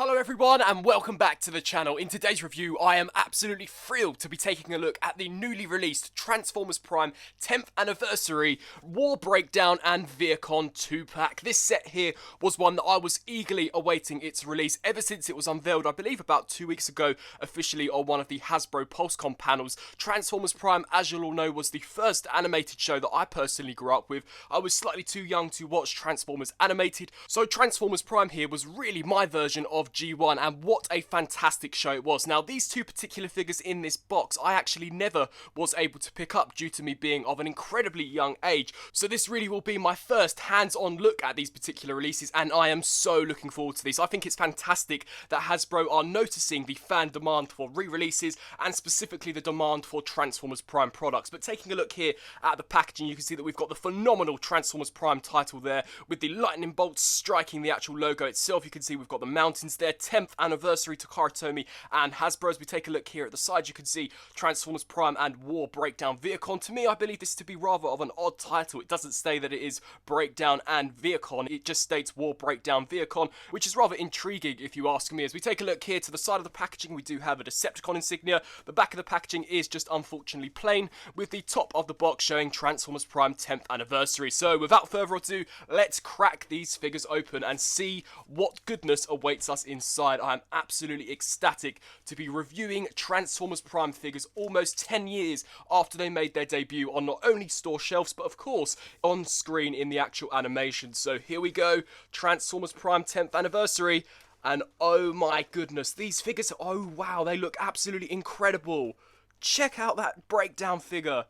Hello everyone and welcome back to the channel. In today's review I am absolutely thrilled to be taking a look at the newly released Transformers Prime 10th Anniversary War Breakdown and Vehicon 2-pack. This set here was one that I was eagerly awaiting its release ever since it was unveiled, I believe about 2 weeks ago, officially on one of the Hasbro PulseCon panels. Transformers Prime, as you'll all know, was the first animated show that I personally grew up with. I was slightly too young to watch Transformers animated, so Transformers Prime here was really my version of G1, and what a fantastic show it was. Now, these two particular figures in this box I actually never was able to pick up due to me being of an incredibly young age, so this really will be my first hands-on look at these particular releases, and I am so looking forward to this. I think it's fantastic that Hasbro are noticing the fan demand for re-releases, and specifically the demand for Transformers Prime products. But taking a look here at the packaging, you can see that we've got the phenomenal Transformers Prime title there, with the lightning bolts striking the actual logo itself. You can see we've got the mountains there, 10th anniversary to Takara and Hasbro. As we take a look here at the side, you can see Transformers Prime and War Breakdown Vehicon. To me, I believe this to be rather of an odd title. It doesn't say that it is Breakdown and Vehicon, it just states War Breakdown Vehicon, which is rather intriguing if you ask me. As we take a look here to the side of the packaging, we do have a Decepticon insignia. The back of the packaging is just unfortunately plain, with the top of the box showing Transformers Prime 10th anniversary. So without further ado, let's crack these figures open and see what goodness awaits us inside. I am absolutely ecstatic to be reviewing Transformers Prime figures almost 10 years after they made their debut on not only store shelves, but of course on screen in the actual animation. So here we go, Transformers Prime 10th anniversary, and oh my goodness, these figures, oh wow, they look absolutely incredible. Check out that breakdown figure.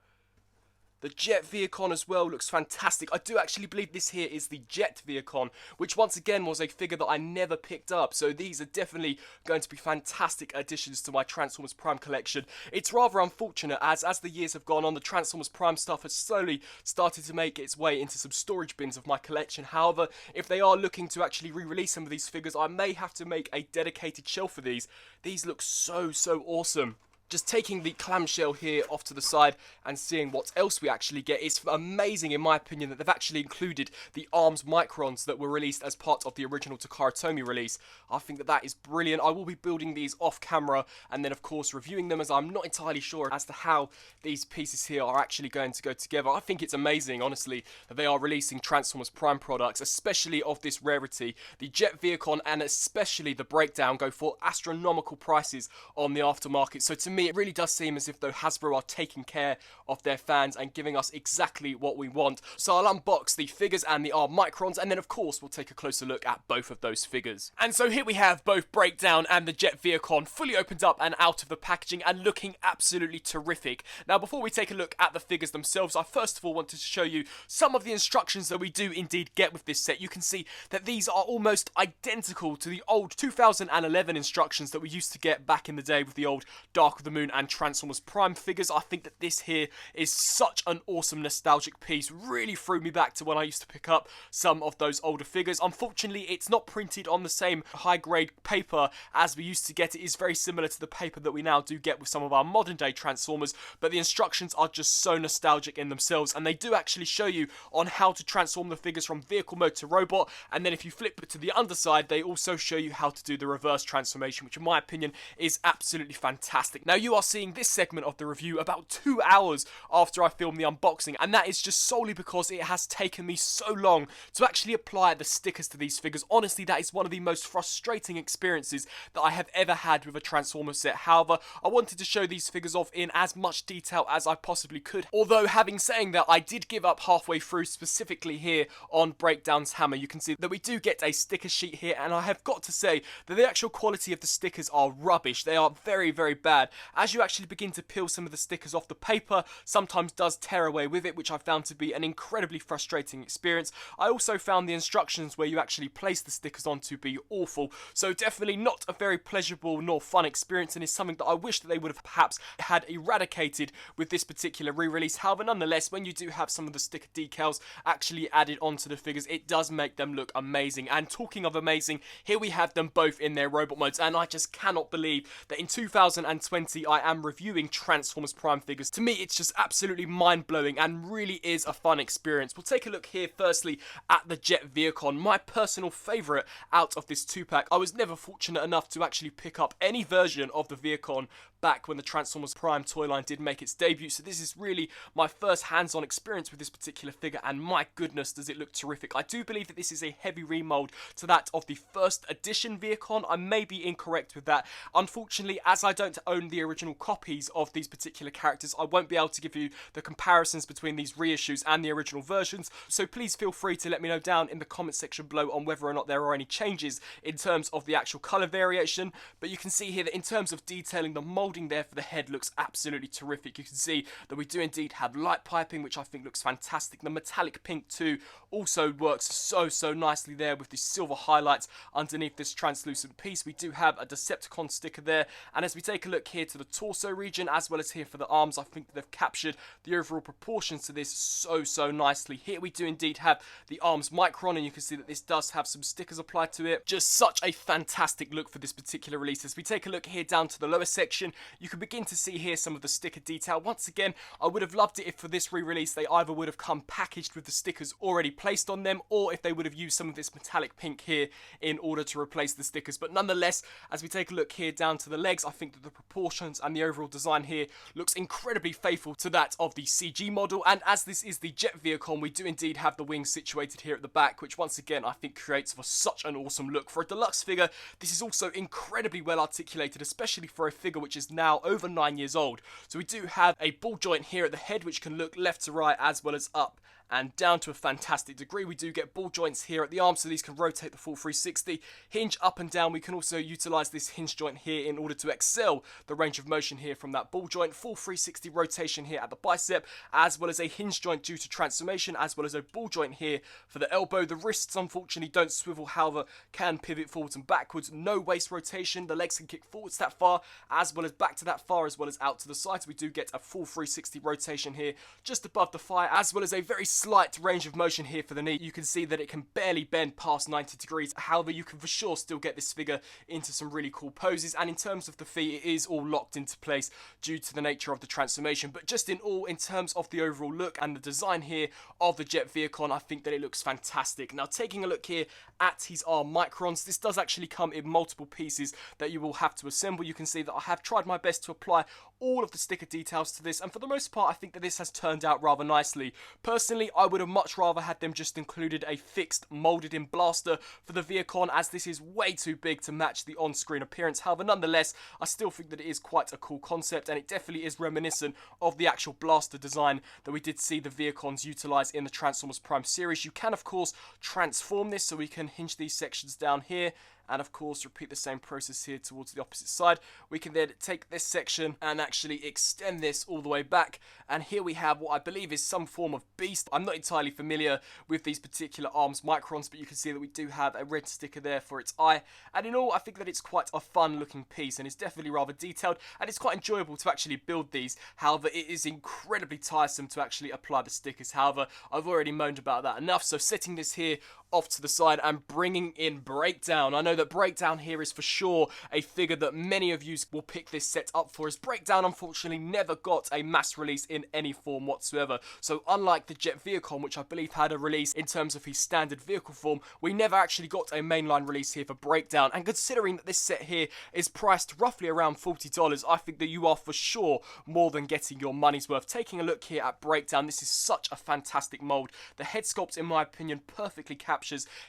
The Jet Vehicon as well looks fantastic. I do actually believe this here is the Jet Vehicon, which once again was a figure that I never picked up. So these are definitely going to be fantastic additions to my Transformers Prime collection. It's rather unfortunate as the years have gone on, the Transformers Prime stuff has slowly started to make its way into some storage bins of my collection. However, if they are looking to actually re-release some of these figures, I may have to make a dedicated shelf for these. These look so awesome. Just taking the clamshell here off to the side and seeing what else we actually get, it's amazing in my opinion that they've actually included the ARMS Microns that were released as part of the original Takara release. I think that is brilliant. I will be building these off camera and then of course reviewing them, as I'm not entirely sure as to how these pieces here are actually going to go together. I think it's amazing, honestly, that they are releasing Transformers Prime products, especially of this rarity. The Jet Vehicon and especially the Breakdown go for astronomical prices on the aftermarket. So to me, it really does seem as if though Hasbro are taking care of their fans and giving us exactly what we want. So I'll unbox the figures and the ARM Microns, and then of course we'll take a closer look at both of those figures. And so here we have both Breakdown and the Jet Vehicon fully opened up and out of the packaging and looking absolutely terrific. Now before we take a look at the figures themselves, I first of all wanted to show you some of the instructions that we do indeed get with this set. You can see that these are almost identical to the old 2011 instructions that we used to get back in the day with the old Dark of the Moon and Transformers Prime figures. I think that this here is such an awesome nostalgic piece. Really threw me back to when I used to pick up some of those older figures. Unfortunately, it's not printed on the same high grade paper as we used to get. It is very similar to the paper that we now do get with some of our modern day Transformers, but the instructions are just so nostalgic in themselves, and they do actually show you on how to transform the figures from vehicle mode to robot, and then if you flip it to the underside, they also show you how to do the reverse transformation, which in my opinion is absolutely fantastic. Now you are seeing this segment of the review about 2 hours after I filmed the unboxing, and that is just solely because it has taken me so long to actually apply the stickers to these figures. Honestly, that is one of the most frustrating experiences that I have ever had with a Transformers set. However, I wanted to show these figures off in as much detail as I possibly could, although having saying that, I did give up halfway through, specifically here on Breakdown's hammer. You can see that we do get a sticker sheet here, and I have got to say that the actual quality of the stickers are rubbish. They are very bad. As you actually begin to peel some of the stickers off, the paper sometimes does tear away with it, which I found to be an incredibly frustrating experience. I also found the instructions where you actually place the stickers on to be awful, so definitely not a very pleasurable nor fun experience, and is something that I wish that they would have perhaps had eradicated with this particular re-release. However, nonetheless, when you do have some of the sticker decals actually added onto the figures, it does make them look amazing. And talking of amazing, here we have them both in their robot modes, and I just cannot believe that in 2020 obviously I am reviewing Transformers Prime figures, to me it's just absolutely mind-blowing and really is a fun experience. We'll take a look here firstly at the Jet Vehicon, my personal favourite out of this 2-pack. I was never fortunate enough to actually pick up any version of the Vehicon back when the Transformers Prime toy line did make its debut, so this is really my first hands-on experience with this particular figure, and my goodness does it look terrific. I do believe that this is a heavy remold to that of the first edition Vehicon. I may be incorrect with that. Unfortunately, as I don't own the original copies of these particular characters, I won't be able to give you the comparisons between these reissues and the original versions, so please feel free to let me know down in the comment section below on whether or not there are any changes in terms of the actual colour variation. But you can see here that in terms of detailing, the moulding there for the head looks absolutely terrific. You can see that we do indeed have light piping, which I think looks fantastic. The metallic pink too also works so nicely there with the silver highlights underneath this translucent piece. We do have a Decepticon sticker there, and as we take a look here to the torso region as well as here for the arms, I think that they've captured the overall proportions to this so nicely. Here we do indeed have the arms micron, and you can see that this does have some stickers applied to it. Just such a fantastic look for this particular release. As we take a look here down to the lower section, you can begin to see here some of the sticker detail. Once again, I would have loved it if for this re-release they either would have come packaged with the stickers already placed on them, or if they would have used some of this metallic pink here in order to replace the stickers. But nonetheless, as we take a look here down to the legs, I think that the proportions and the overall design here looks incredibly faithful to that of the CG model. And as this is the Jet Vehicon, we do indeed have the wings situated here at the back, which once again I think creates for such an awesome look. For a deluxe figure, this is also incredibly well articulated, especially for a figure which is now over 9 years old. So we do have a ball joint here at the head which can look left to right as well as up and down to a fantastic degree. We do get ball joints here at the arms, so these can rotate the full 360. Hinge up and down, we can also utilise this hinge joint here in order to excel the range of motion here from that ball joint. Full 360 rotation here at the bicep, as well as a hinge joint due to transformation, as well as a ball joint here for the elbow. The wrists unfortunately don't swivel, however can pivot forwards and backwards. No waist rotation, the legs can kick forwards that far, as well as back to that far, as well as out to the sides. We do get a full 360 rotation here just above the thigh, as well as a very slight range of motion here for the knee. You can see that it can barely bend past 90 degrees. However, you can for sure still get this figure into some really cool poses. And in terms of the feet, it is all locked into place due to the nature of the transformation. But just in all, in terms of the overall look and the design here of the Jet Vehicon, I think that it looks fantastic. Now, taking a look here at his arm microns, this does actually come in multiple pieces that you will have to assemble. You can see that I have tried my best to apply all of the sticker details to this, and for the most part I think that this has turned out rather nicely. Personally, I would have much rather had them just included a fixed moulded in blaster for the Vehicon, as this is way too big to match the on-screen appearance. However, nonetheless, I still think that it is quite a cool concept, and it definitely is reminiscent of the actual blaster design that we did see the Vehicons utilise in the Transformers Prime series. You can of course transform this, so we can hinge these sections down here, and of course repeat the same process here towards the opposite side. We can then take this section and actually extend this all the way back, and here we have what I believe is some form of beast. I'm not entirely familiar with these particular arms microns, but you can see that we do have a red sticker there for its eye, and in all I think that it's quite a fun looking piece, and it's definitely rather detailed, and it's quite enjoyable to actually build these. However, it is incredibly tiresome to actually apply the stickers. However, I've already moaned about that enough, so setting this here off to the side and bringing in Breakdown. I know that Breakdown here is for sure a figure that many of you will pick this set up for, as Breakdown unfortunately never got a mass release in any form whatsoever. So unlike the Jet Vehicon, which I believe had a release in terms of his standard vehicle form, we never actually got a mainline release here for Breakdown. And considering that this set here is priced roughly around $40, I think that you are for sure more than getting your money's worth. Taking a look here at Breakdown, this is such a fantastic mold. The head sculpt, in my opinion, perfectly captures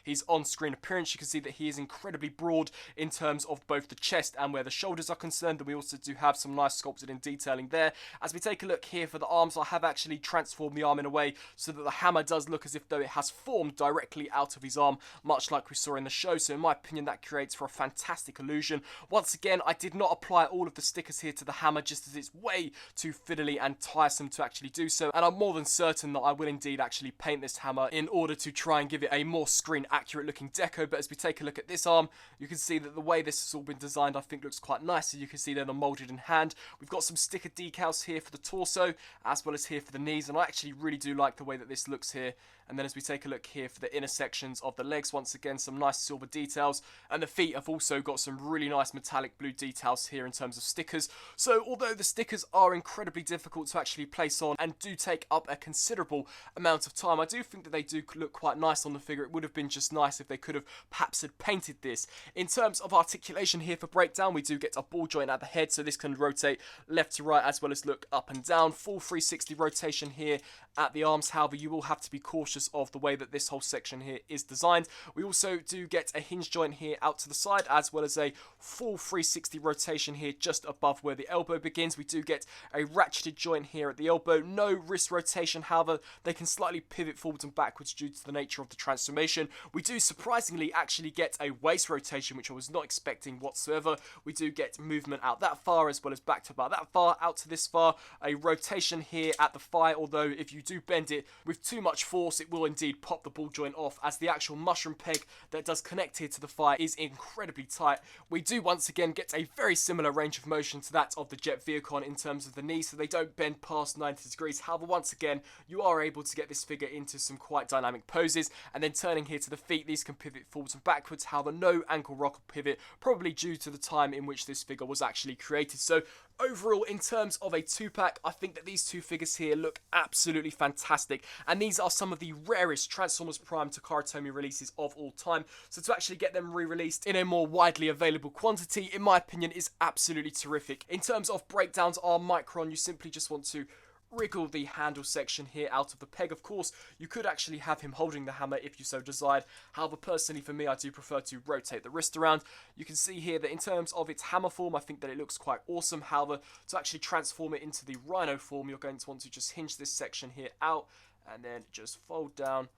his on-screen appearance. You can see that he is incredibly broad in terms of both the chest and where the shoulders are concerned, and we also do have some nice sculpted in detailing there. As we take a look here for the arms, I have actually transformed the arm in a way so that the hammer does look as if though it has formed directly out of his arm, much like we saw in the show. So in my opinion, that creates for a fantastic illusion. Once again, I did not apply all of the stickers here to the hammer, just as it's way too fiddly and tiresome to actually do so, and I'm more than certain that I will indeed actually paint this hammer in order to try and give it a more screen accurate looking deco. But as we take a look at this arm, arm. You can see that the way this has all been designed I think looks quite nice. As you can see they're moulded in hand. We've got some sticker decals here for the torso as well as here for the knees, and I actually really do like the way that this looks here. And then as we take a look here for the inner sections of the legs, once again some nice silver details, and the feet have also got some really nice metallic blue details here in terms of stickers. So although the stickers are incredibly difficult to actually place on and do take up a considerable amount of time, I do think that they do look quite nice on the figure. It would have been just nice if they could have perhaps had painted this. In terms of articulation here for breakdown, we do get a ball joint at the head, so this can rotate left to right as well as look up and down. Full 360 rotation here at the arms. However, you will have to be cautious of the way that this whole section here is designed. We also do get a hinge joint here out to the side, as well as a full 360 rotation here just above where the elbow begins. We do get a ratcheted joint here at the elbow. No wrist rotation, however, they can slightly pivot forwards and backwards due to the nature of the transformation. We do surprisingly actually get a waist rotation, which I was not expecting whatsoever. We do get movement out that far as well as back to about that far, out to this far. A rotation here at the thigh, although if you do bend it with too much force, it will indeed pop the ball joint off, as the actual mushroom peg that does connect here to the thigh is incredibly tight. We do once again get a very similar range of motion to that of the Jet Vehicon in terms of the knees, so they don't bend past 90 degrees. However, once again, you are able to get this figure into some quite dynamic poses. And then turning here to the feet, these can pivot forwards and backwards. However, no ankle rock or pivot, probably due to the time in which this figure was actually created. So overall, in terms of a 2-pack, I think that these two figures here look absolutely fantastic, and these are some of the rarest Transformers Prime Takara Tomy releases of all time. So to actually get them re-released in a more widely available quantity, in my opinion, is absolutely terrific. In terms of breakdowns are Micron, you simply just want to wriggle the handle section here out of the peg. Of course, you could actually have him holding the hammer if you so desired. However, personally for me, I do prefer to rotate the wrist around. You can see here that in terms of its hammer form, I think that it looks quite awesome. However, to actually transform it into the Rhino form, you're going to want to just hinge this section here out and then just fold down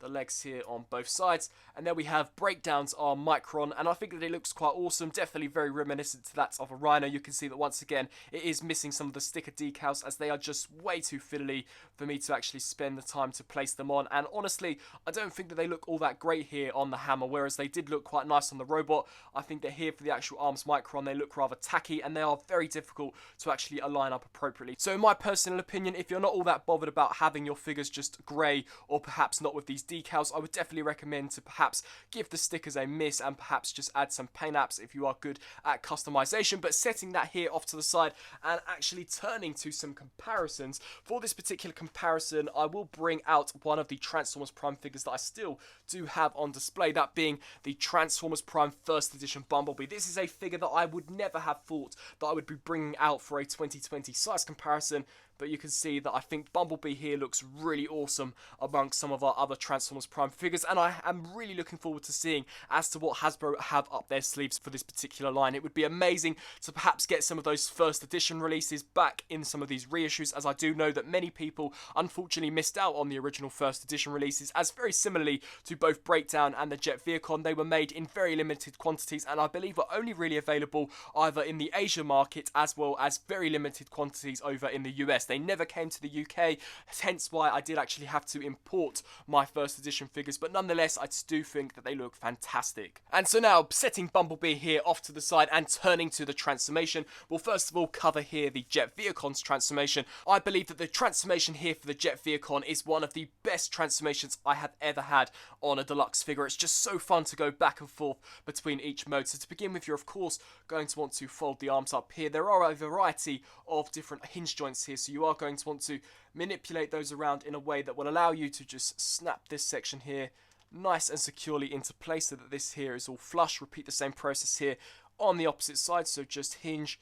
the legs here on both sides. And then we have breakdowns are Micron, and I think that it looks quite awesome, definitely very reminiscent to that of a Rhino. You can see that once again it is missing some of the sticker decals, as they are just way too fiddly for me to actually spend the time to place them on. And honestly, I don't think that they look all that great here on the hammer, whereas they did look quite nice on the robot. I think that here for the actual arms Micron, they look rather tacky, and they are very difficult to actually align up appropriately. So in my personal opinion, if you're not all that bothered about having your figures just grey, or perhaps not with these decals, I would definitely recommend to perhaps give the stickers a miss and perhaps just add some paint apps if you are good at customization. But setting that here off to the side and actually turning to some comparisons, for this particular comparison I will bring out one of the Transformers Prime figures that I still do have on display, that being the Transformers Prime First Edition Bumblebee. This is a figure that I would never have thought that I would be bringing out for a 2020 size comparison, but you can see that I think Bumblebee here looks really awesome amongst some of our other Transformers Prime figures, and I am really looking forward to seeing as to what Hasbro have up their sleeves for this particular line. It would be amazing to perhaps get some of those first edition releases back in some of these reissues, as I do know that many people unfortunately missed out on the original first edition releases, as very similarly to both Breakdown and the Jet Vehicon, they were made in very limited quantities, and I believe were only really available either in the Asia market as well as very limited quantities over in the US. They never came to the UK, hence why I did actually have to import my first edition figures, but nonetheless I do think that they look fantastic. And so now, setting Bumblebee here off to the side and turning to the transformation, we'll first of all cover here the Jet Vehicon's transformation. I believe that the transformation here for the Jet Vehicon is one of the best transformations I have ever had on a deluxe figure. It's just so fun to go back and forth between each mode. So to begin with, you're of course going to want to fold the arms up here. There are a variety of different hinge joints here, so you are going to want to manipulate those around in a way that will allow you to just snap this section here nice and securely into place, so that this here is all flush. Repeat the same process here on the opposite side, so just hinge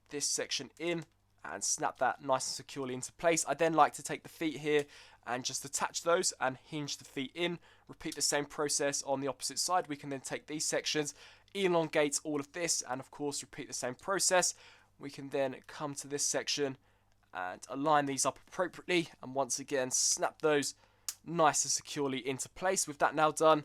this section in and snap that nice and securely into place. I then like to take the feet here and just attach those and hinge the feet in. Repeat the same process on the opposite side. We can then take these sections, elongate all of this, and of course repeat the same process. We can then come to this section and align these up appropriately, and once again snap those nice and securely into place. With that now done,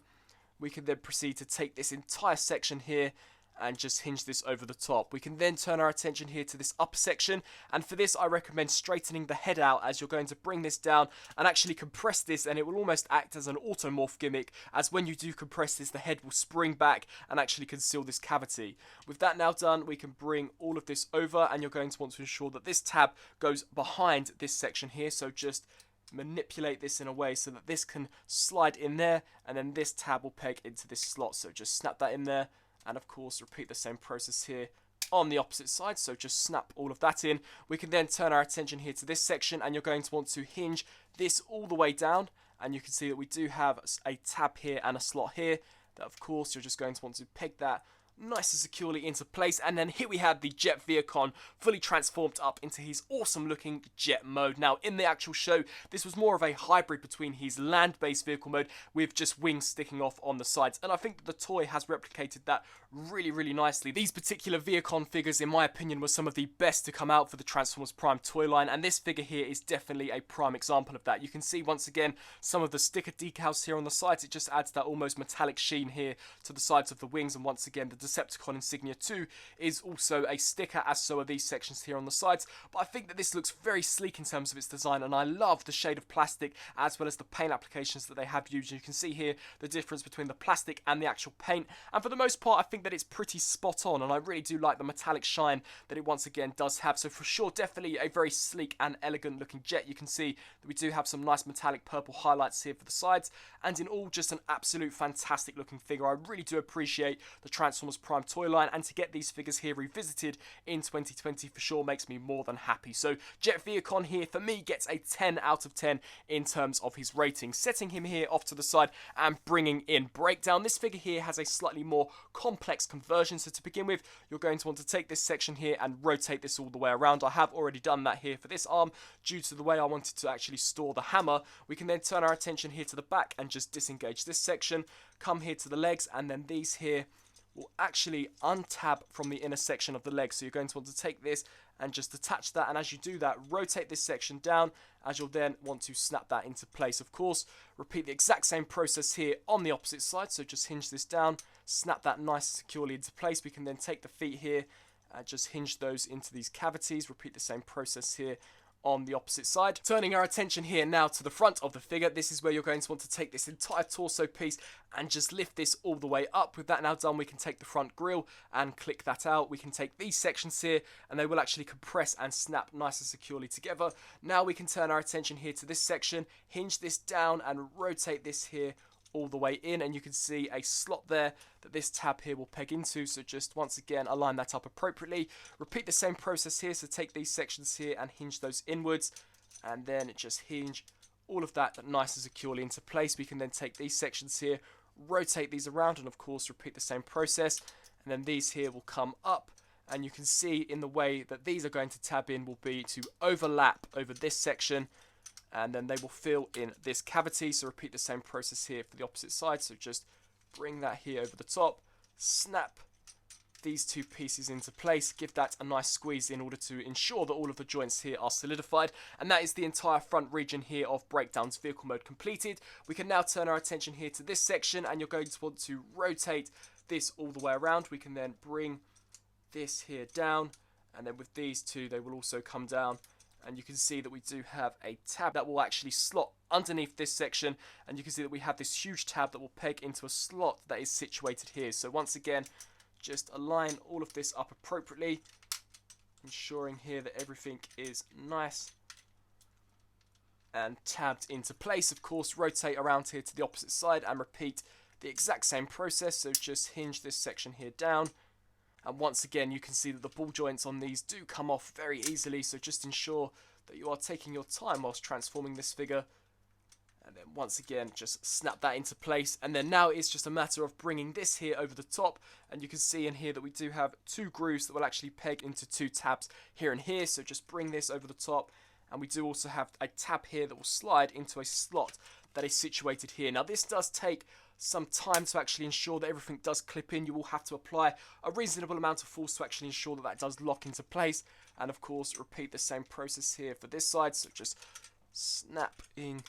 we can then proceed to take this entire section here and just hinge this over the top. We can then turn our attention here to this upper section, and for this I recommend straightening the head out, as you're going to bring this down and actually compress this, and it will almost act as an automorph gimmick, as when you do compress this, the head will spring back and actually conceal this cavity. With that now done, we can bring all of this over, and you're going to want to ensure that this tab goes behind this section here, so just manipulate this in a way so that this can slide in there, and then this tab will peg into this slot, so just snap that in there. And of course repeat the same process here on the opposite side, so just snap all of that in. We can then turn our attention here to this section, and you're going to want to hinge this all the way down, and you can see that we do have a tab here and a slot here that of course you're just going to want to peg that nice and securely into place. And then here we have the Jet Vehicon fully transformed up into his awesome looking jet mode. Now in the actual show, this was more of a hybrid between his land-based vehicle mode with just wings sticking off on the sides, and I think that the toy has replicated that really nicely. These particular Vehicon figures, in my opinion, were some of the best to come out for the Transformers Prime toy line, and this figure here is definitely a prime example of that. You can see once again some of the sticker decals here on the sides. It just adds that almost metallic sheen here to the sides of the wings, and once again the Decepticon insignia too is also a sticker, as so are these sections here on the sides. But I think that this looks very sleek in terms of its design, and I love the shade of plastic as well as the paint applications that they have used. You can see here the difference between the plastic and the actual paint, and for the most part I think that it's pretty spot on, and I really do like the metallic shine that it once again does have. So for sure, definitely a very sleek and elegant looking jet. You can see that we do have some nice metallic purple highlights here for the sides, and in all just an absolute fantastic looking figure. I really do appreciate the Transformers Prime toy line, and to get these figures here revisited in 2020 for sure makes me more than happy. So Jet Vehicon here for me gets a 10 out of 10 in terms of his rating, setting him here off to the side and bringing in Breakdown. This figure here has a slightly more complex conversion, so to begin with you're going to want to take this section here and rotate this all the way around. I have already done that here for this arm due to the way I wanted to actually store the hammer. We can then turn our attention here to the back and just disengage this section, come here to the legs, and then these here will actually untab from the inner section of the leg. So you're going to want to take this and just attach that, and as you do that, rotate this section down, as you'll then want to snap that into place. Of course, repeat the exact same process here on the opposite side, so just hinge this down, snap that nice and securely into place. We can then take the feet here and just hinge those into these cavities, repeat the same process here on the opposite side. Turning our attention here now to the front of the figure, this is where you're going to want to take this entire torso piece and just lift this all the way up. With that now done, we can take the front grille and click that out. We can take these sections here and they will actually compress and snap nice and securely together. Now we can turn our attention here to this section, hinge this down and rotate this here all the way in, and you can see a slot there that this tab here will peg into. So just once again align that up appropriately, repeat the same process here, so take these sections here and hinge those inwards, and then just hinge all of that nice and securely into place. We can then take these sections here, rotate these around, and of course repeat the same process, and then these here will come up, and you can see in the way that these are going to tab in will be to overlap over this section, and then they will fill in this cavity. So repeat the same process here for the opposite side, so just bring that here over the top, snap these two pieces into place, give that a nice squeeze in order to ensure that all of the joints here are solidified, and that is the entire front region here of Breakdown's vehicle mode completed. We can now turn our attention here to this section, and you're going to want to rotate this all the way around. We can then bring this here down, and then with these two they will also come down, and you can see that we do have a tab that will actually slot underneath this section, and you can see that we have this huge tab that will peg into a slot that is situated here. So once again, just align all of this up appropriately, ensuring here that everything is nice and tabbed into place. Of course, rotate around here to the opposite side and repeat the exact same process. So just hinge this section here down, and once again you can see that the ball joints on these do come off very easily, so just ensure that you are taking your time whilst transforming this figure. And then once again just snap that into place, and then now it's just a matter of bringing this here over the top, and you can see in here that we do have two grooves that will actually peg into two tabs here and here. So just bring this over the top, and we do also have a tab here that will slide into a slot that is situated here. Now this does take some time to actually ensure that everything does clip in. You will have to apply a reasonable amount of force to actually ensure that that does lock into place, and of course repeat the same process here for this side. So just snapping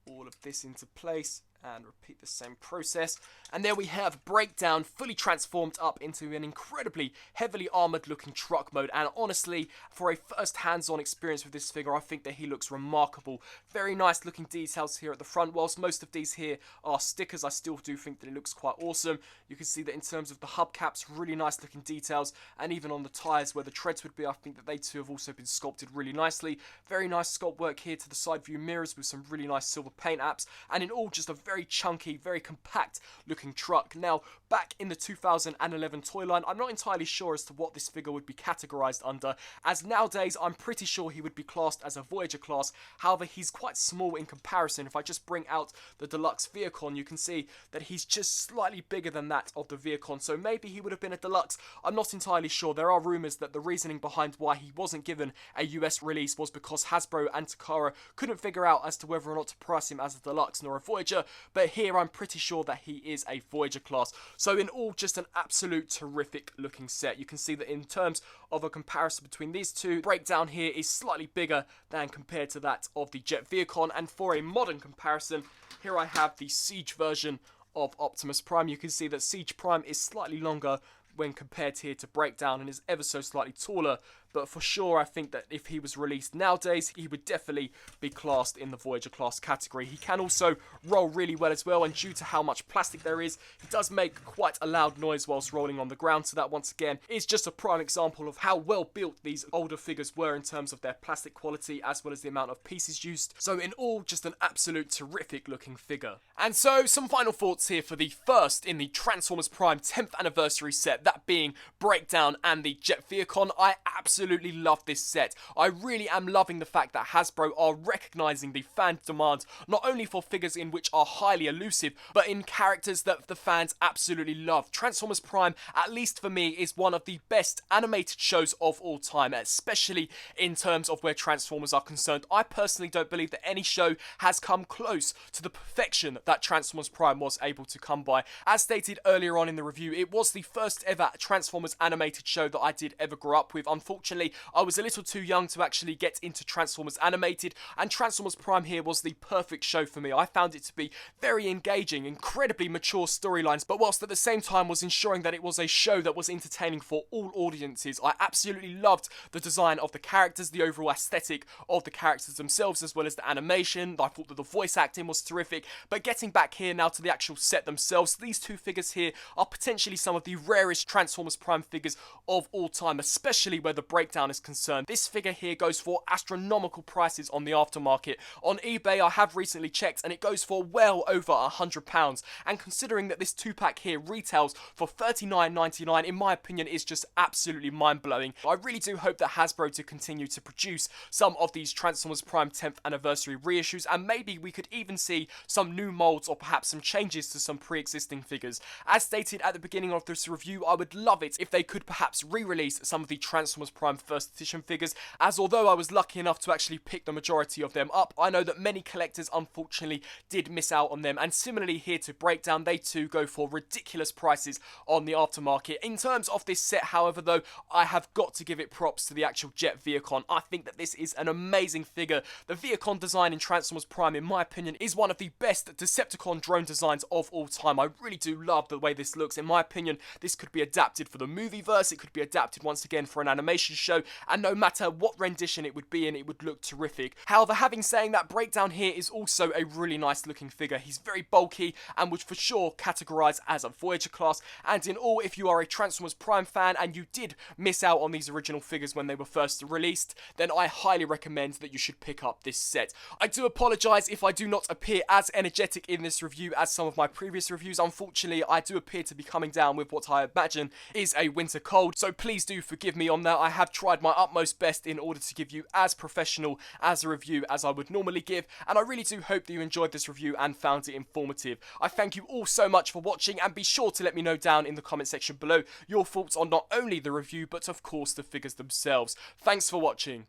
all of this into place, and repeat the same process. And there we have Breakdown fully transformed up into an incredibly heavily armoured looking truck mode. And honestly, for a first hands-on experience with this figure, I think that he looks remarkable. Very nice looking details here at the front. Whilst most of these here are stickers, I still do think that it looks quite awesome. You can see that in terms of the hubcaps, really nice looking details. And even on the tyres where the treads would be, I think that they too have also been sculpted really nicely. Very nice sculpt work here to the side view mirrors with some really nice silver paint apps. And in all, just a very chunky, very compact looking truck. Now, back in the 2011 toy line, I'm not entirely sure as to what this figure would be categorized under, as nowadays I'm pretty sure he would be classed as a Voyager class. However, he's quite small in comparison. If I just bring out the deluxe Vehicon, you can see that he's just slightly bigger than that of the Vehicon, so maybe he would have been a deluxe. I'm not entirely sure. There are rumours that the reasoning behind why he wasn't given a US release was because Hasbro and Takara couldn't figure out as to whether or not to price him as a deluxe nor a Voyager, but here I'm pretty sure that he is a Voyager class. So in all, just an absolute terrific looking set. You can see that in terms of a comparison between these two, Breakdown here is slightly bigger than compared to that of the Jet Vehicon. And for a modern comparison, here I have the Siege version of Optimus Prime. You can see that Siege Prime is slightly longer when compared here to Breakdown and is ever so slightly taller. But for sure, I think that if he was released nowadays, he would definitely be classed in the Voyager class category. He can also roll really well as well, and due to how much plastic there is, he does make quite a loud noise whilst rolling on the ground. So that, once again, is just a prime example of how well built these older figures were in terms of their plastic quality, as well as the amount of pieces used. So in all, just an absolute terrific looking figure. And so, some final thoughts here for the first in the Transformers Prime 10th anniversary set, that being Breakdown and the Jet Vehicon. I absolutely love this set. I really am loving the fact that Hasbro are recognising the fan demand, not only for figures in which are highly elusive, but in characters that the fans absolutely love. Transformers Prime, at least for me, is one of the best animated shows of all time, especially in terms of where Transformers are concerned. I personally don't believe that any show has come close to the perfection that Transformers Prime was able to come by. As stated earlier on in the review, it was the first ever Transformers animated show that I did ever grow up with. Unfortunately, I was a little too young to actually get into Transformers animated, and Transformers Prime here was the perfect show for me. I found it to be very engaging, incredibly mature storylines, but whilst at the same time was ensuring that it was a show that was entertaining for all audiences. I absolutely loved the design of the characters, the overall aesthetic of the characters themselves, as well as the animation. I thought that the voice acting was terrific. But getting back here now to the actual set themselves, these two figures here are potentially some of the rarest Transformers Prime figures of all time, especially where the Breakdown is concerned. This figure here goes for astronomical prices on the aftermarket. On eBay, I have recently checked, and it goes for well over £100. And considering that this 2-pack here retails for $39.99, in my opinion, is just absolutely mind-blowing. I really do hope that Hasbro to continue to produce some of these Transformers Prime 10th anniversary reissues, and maybe we could even see some new molds or perhaps some changes to some pre-existing figures. As stated at the beginning of this review, I would love it if they could perhaps re-release some of the Transformers Prime first edition figures, as although I was lucky enough to actually pick the majority of them up, I know that many collectors unfortunately did miss out on them. And similarly here to Breakdown, they too go for ridiculous prices on the aftermarket. In terms of this set, however, though, I have got to give it props to the actual Jet Vehicon. I think that this is an amazing figure. The Vehicon design in Transformers Prime, in my opinion, is one of the best Decepticon drone designs of all time. I really do love the way this looks. In my opinion, this could be adapted for the movieverse. It could be adapted once again for an animation show, and no matter what rendition it would be in, it would look terrific. However, having saying that, Breakdown here is also a really nice looking figure. He's very bulky and would for sure categorise as a Voyager class. And in all, if you are a Transformers Prime fan and you did miss out on these original figures when they were first released, then I highly recommend that you should pick up this set. I do apologise if I do not appear as energetic in this review as some of my previous reviews. Unfortunately, I do appear to be coming down with what I imagine is a winter cold, so please do forgive me on that. I have tried my utmost best in order to give you as professional as a review as I would normally give, and I really do hope that you enjoyed this review and found it informative. I thank you all so much for watching, and be sure to let me know down in the comment section below your thoughts on not only the review, but of course the figures themselves. Thanks for watching.